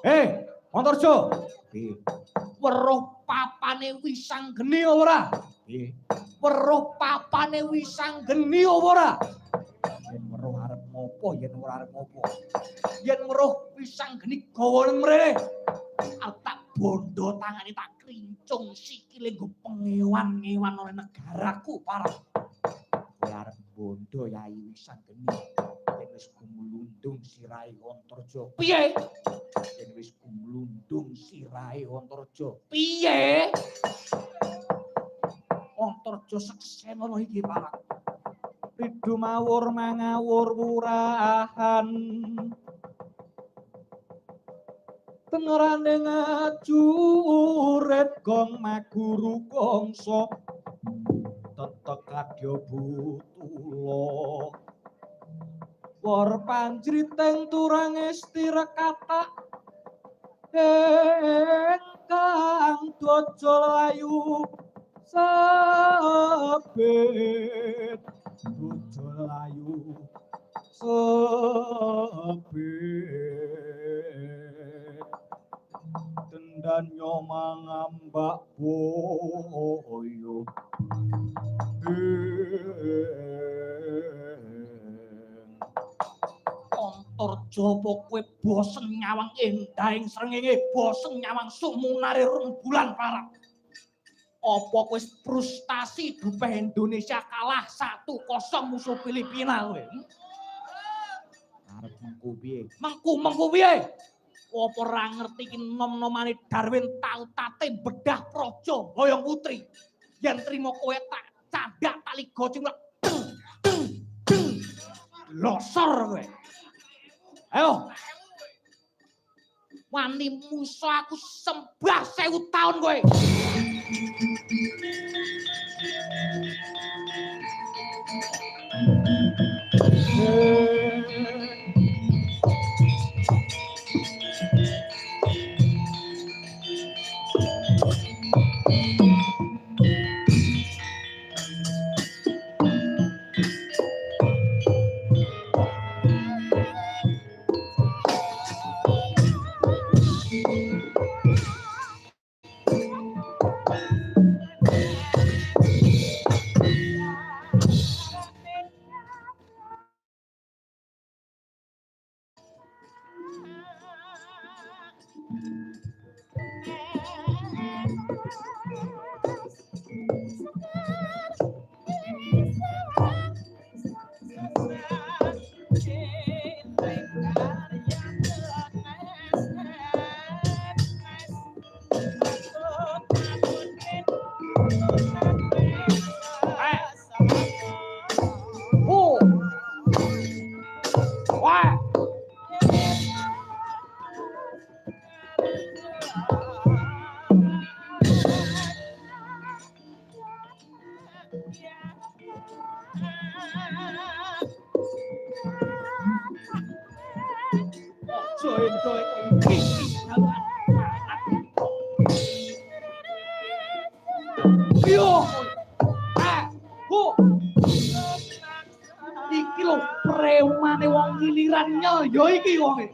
Antarja. Weruh papane Wisanggeni ora? Weruh papane Wisanggeni ora? Yen weruh arep ngopo, yen ora arep ngopo. Yen weruh Wisanggeni gawa nang mrene. Tak bondo tangane tak krincung sikile nggo pengewan-ewan oleh negaraku parah. Kowe arep bondo Yai Wisanggeni. Yen wis gumlundung sirahe Antarja. Piye? Yen wis gumlundung sirahe Antarja. Piye? Antarja seksenono iki parah. Ridho mawur mangawur wurahan. Tengerane ngajuret gong maguru kongso. Tetek kadya butula. War panjriteng turang estira katak. Engkang dojo layu sabet. Dojo layu sabet. Tendan nyomang ambak boyo. Antarja apa kowe bosen nyawang endahing srengenge, bosen nyawang sumunare rembulan parang. Apa kowe frustasi dupeh Indonesia kalah 1-0 musuh Filipina kowe? Arep mengku piye? Mengku piye? Apa ora ngerti iki nom-nomane Darwin tau tate bedah praja Hoyong Putri. Yen trimo kowe tak candak tali gocing losor kowe. Ayo. Wani musuh aku sembah 1000 tahun kowe. Iki lho preumane wong giliran ya iki wonge.